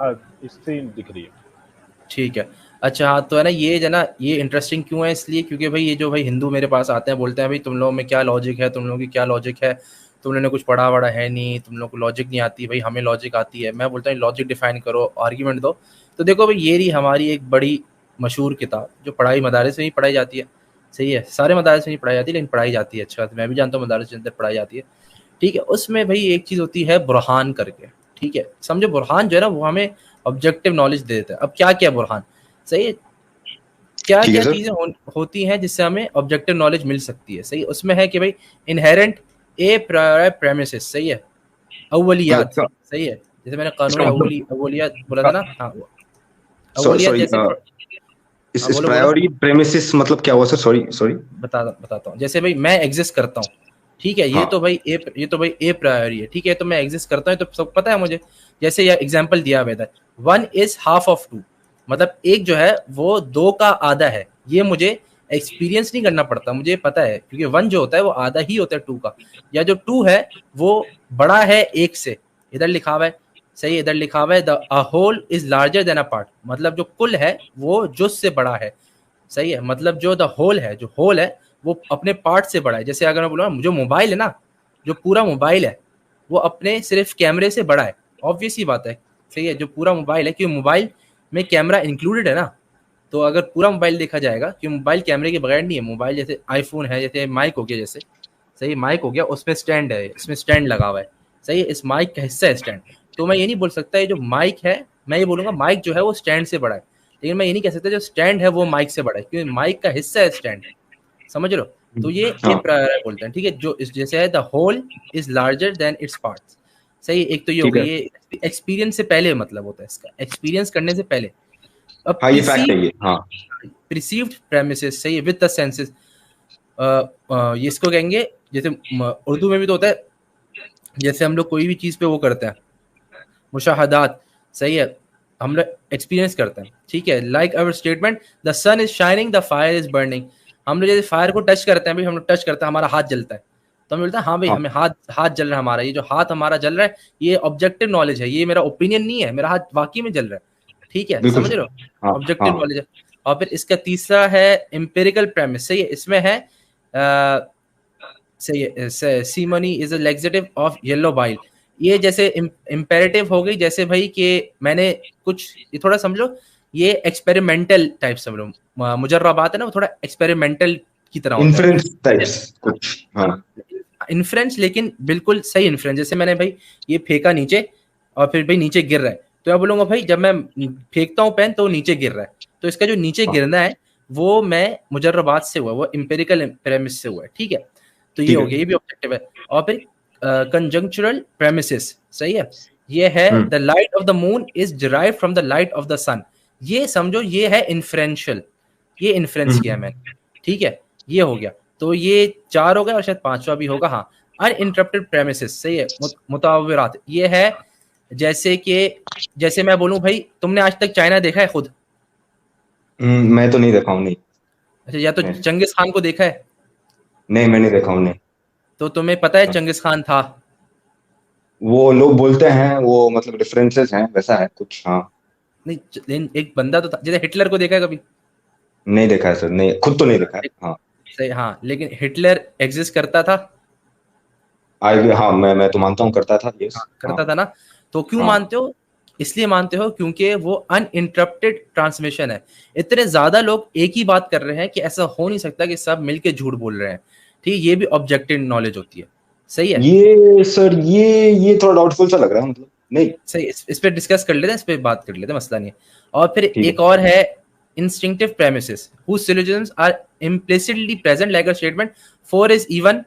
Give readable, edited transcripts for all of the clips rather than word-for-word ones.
Screen दिख रही है। ठीक है। अच्छा हाँ, तो है ना ये जो ना ये इंटरेस्टिंग क्यों है, इसलिए क्योंकि भाई ये जो भाई हिंदू मेरे पास आते हैं बोलते हैं भाई तुम लोगों में क्या लॉजिक है, तुम लोगों की क्या लॉजिक है, तुम लोगों ने कुछ पढ़ा वढ़ा है नहीं, तुम लोग को लॉजिक नहीं आती। भाई हमें लॉजिक आती है। मैं बोलता हूँ लॉजिक डिफाइन करो, आर्ग्यूमेंट दो। तो देखो भाई ये रही हमारी एक बड़ी मशहूर किताब जो पढ़ाई मदारस में ही पढ़ाई जाती है। सही है, सारे मदारस में ही पढ़ाई जाती है लेकिन पढ़ाई जाती है। अच्छा मैं भी जानता हूँ मदारस के अंदर पढ़ाई जाती है। ठीक है, उसमें भाई एक चीज़ होती है बुरहान करके। ठीक है, समझो बुरहान जो है ना वो हमें ऑब्जेक्टिव नॉलेज दे देता है। अब क्या क्या बुरहान, सही है, क्या ठीक है क्या सर। चीजें होती हैं जिससे हमें ऑब्जेक्टिव नॉलेज मिल सकती है। सही, उसमें है कि भाई इनहेरेंट ए प्रायर प्रेमिसेस, सही है, अव्वलियात। अच्छा, सही है, जैसे मैंने कानून इसका मतलब अव्वलियात बोला था ना, हाँ वो अव्वलियात सॉरी, जैसे हाँ इस बोलो बोलो। प्रायोरी प्रेमिसिस मतलब क्या हुआ सर? Sorry sorry. बताता हूँ। जैसे भाई मैं एग्जिस्ट करता हूँ, ठीक है, हाँ ये तो भाई ए प्रायोरी है। ठीक है, तो मैं एग्जिस्ट करता हूँ तो सब पता है मुझे। जैसे यह एग्जांपल दिया हुआ है, 1 ½ मतलब एक जो है वो 2 का आधा है। ये मुझे एक्सपीरियंस नहीं करना पड़ता, मुझे पता है, क्योंकि 1 जो होता है वो आधा ही होता है 2 का। या जो 2 है वो बड़ा है 1 से, इधर लिखा हुआ है। सही है, इधर लिखा हुआ है the whole is larger than a part, मतलब जो कुल है वो जुज से बड़ा है। सही है, मतलब जो द होल है, जो होल है वो अपने पार्ट से बड़ा है। जैसे अगर मैं बोलूँ जो मोबाइल है ना, जो पूरा मोबाइल है वो अपने सिर्फ कैमरे से बड़ा है। ऑब्वियस ही बात है। सही है, जो पूरा मोबाइल है, क्योंकि मोबाइल में कैमरा इंक्लूडेड है ना। तो अगर पूरा मोबाइल देखा जाएगा, कि मोबाइल कैमरे के बगैर नहीं है। मोबाइल जैसे आईफोन है, जैसे माइक हो गया, जैसे सही माइक हो गया, उसमें स्टैंड है, इसमें स्टैंड लगा हुआ है। सही है, इस माइक का हिस्सा है स्टैंड। तो मैं ये नहीं बोल सकता ये जो माइक है, मैं ये बोलूंगा माइक जो है वो स्टैंड से बड़ा है। लेकिन मैं ये नहीं कह सकता जो स्टैंड है वो माइक से बड़ा है, क्योंकि माइक का हिस्सा है स्टैंड। समझ रहे हो? तो ये ए हाँ प्रायर बोलते हैं। ठीक है, जो जैसे है the whole is larger than its parts. सही, एक तो ये हो ठीक गई, है। ये एक्सपीरियंस से पहले मतलब होता है इसका, एक्सपीरियंस करने से पहले। अब हाँ ये फैक्ट है ये। हाँ प्रिसीव्ड प्रेमिसेस, सही है, विद द सेंसेस। ये इसको कहेंगे, जैसे उर्दू में भी तो होता है, जैसे हम लोग कोई भी चीज़ पे वो करते हैं, मुशाहदात। सही है, हम लोग एक्सपीरियंस करते हैं। ठीक है, like our statement the sun is shining the fire is burning. हम लोग जैसे फायर को टच करते हैं, भाई हम लोग टच करते हैं, हमारा हाथ जलता है, तो हमें बोलता है हाँ भाई हाँ हमें हाथ हाथ जल रहा है हमारा। ये जो हाथ हमारा जल रहा है ये ऑब्जेक्टिव नॉलेज है, ये मेरा ओपिनियन नहीं है, मेरा हाथ वाकई में जल रहा है। ठीक है, बिल्कुल समझ रहे सर। हो? हाँ ऑब्जेक्टिव हाँ। नॉलेज है। और फिर इसका तीसरा है एम्पिरिकल प्रेमिस। सही है, इसमें है सही है, scammony is a laxative of yellow bile. ये जैसे इम्पेरेटिव हो गई, जैसे भाई कि मैंने कुछ, ये थोड़ा समझो, ये एक्सपेरिमेंटल टाइप समझो। मुजर्रा बात है ना, वो थोड़ा एक्सपेरिमेंटल की तरह होता है। इन्फ्रेंस जैसे टाइप्स कुछ। हाँ हाँ, इन्फ्रेंस, लेकिन बिल्कुल सही इन्फ्रेंस। जैसे मैंने भाई ये फेंका नीचे और फिर भाई नीचे गिर रहा है, तो मैं बोलूंगा भाई जब मैं फेंकता हूँ पेन तो नीचे गिर रहा है। तो इसका जो नीचे हाँ। गिरना है वो मैं मुजर्रबात से हुआ, वो इम्पेरिकल प्रेमिस से हुआ है। ठीक है, तो ये ठीक हो है। गया, ये भी ऑब्जेक्टिव है। और फिर कंजंक्चुरल प्रेमिसेस, सही है, ये है the light of the moon is derive from the light of the sun. ये समझो ये है इन्फ्रेंशियल, ये इन्फ्रेंस किया हम्म। मैंने। ठीक है, ये हो गया। तो ये 4 हो गए और शायद 5वां भी होगा, हाँ, अनइंटरप्टेड प्रेमिसेस। सही है, मुतावरात, ये है जैसे कि, जैसे मैं बोलूं भाई तुमने आज तक चाइना देखा है खुद? मैं तो नहीं देखा हूँ, नहीं। अच्छा, या तो नहीं चंगिस खान को देखा है? नहीं, मैं नहीं देखा हूँ, नहीं। तो तुम्हें पता है चंगिस खान था? वो लोग बोलते हैं वो मतलब रेफरेंसेस हैं, वैसा है कुछ। हाँ। नहीं, लेकिन एक बंदा तो था। जैसे हिटलर को देखा है कभी? नहीं देखा है सर, नहीं, खुद तो नहीं देखा है। हाँ। सही, हाँ, लेकिन हिटलर एग्जिस्ट करता था। हाँ, मैं तो मानता हूँ करता था, यस। हाँ, हाँ करता था ना। तो क्यों हाँ। मानते हो? इसलिए मानते हो क्योंकि वो अनइंटरप्टेड ट्रांसमिशन है। इतने ज्यादा लोग एक ही बात कर रहे हैं कि ऐसा हो नहीं सकता कि सब मिलके झूठ बोल रहे हैं। ठीक है, ये भी ऑब्जेक्टिव नॉलेज होती है। सही है, ये सर, ये थोड़ा डाउटफुल सा लग रहा है, मतलब नहीं। सही, इस पे डिस्कस कर लेते हैं, इस पे बात कर लेते हैं, मसला नहीं है। और फिर ठीक है। एक और है instinctive premises whose syllogisms are implicitly present like a statement 4 is even।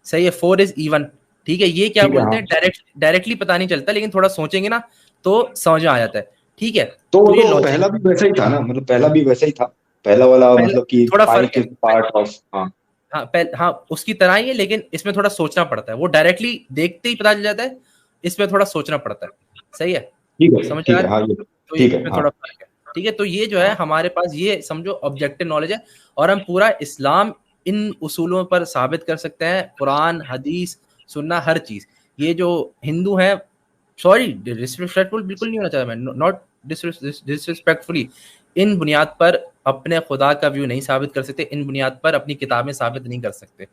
सही है, 4 is even। ठीक है, ये क्या ठीक है। बोलते हाँ, हैं, डायरेक्टली पता नहीं चलता, लेकिन थोड़ा सोचेंगे ना तो समझ में आ जाता है। ठीक है, तो वो तो ये तो लॉजिक, पहला भी वैसा ही था ना, मतलब पहला भी वैसा ही था। पहला वाला पहला मतलब कि थोड़ा फर्क माइक है। Is part of. हाँ। हाँ हाँ, उसकी तरह ही है, लेकिन इसमें थोड़ा सोचना पड़ता है। वो डायरेक्टली देखते ही पता चल जाता है, इसमें थोड़ा सोचना पड़ता है। सही है, ठीक है। समझ आ ठीक रहा है। है? हाँ ये तो ये ठीक है। इसमें हाँ थोड़ा फर्क है। ठीक है, तो ये जो है हाँ। हमारे पास, ये समझो ऑब्जेक्टिव नॉलेज है। और हम पूरा इस्लाम इन उसूलों पर साबित कर सकते हैं, कुरान, हदीस, सुन्ना, हर चीज। ये जो हिंदू हैं सॉरी, डिसरिस्पेक्टफुल बिल्कुल नहीं होना चाहता मैं, नॉट डिसरिस्पेक्टफुली। इन बुनियाद पर अपने खुदा का व्यू नहीं साबित कर सकते, इन बुनियाद पर अपनी किताबें साबित नहीं कर सकते।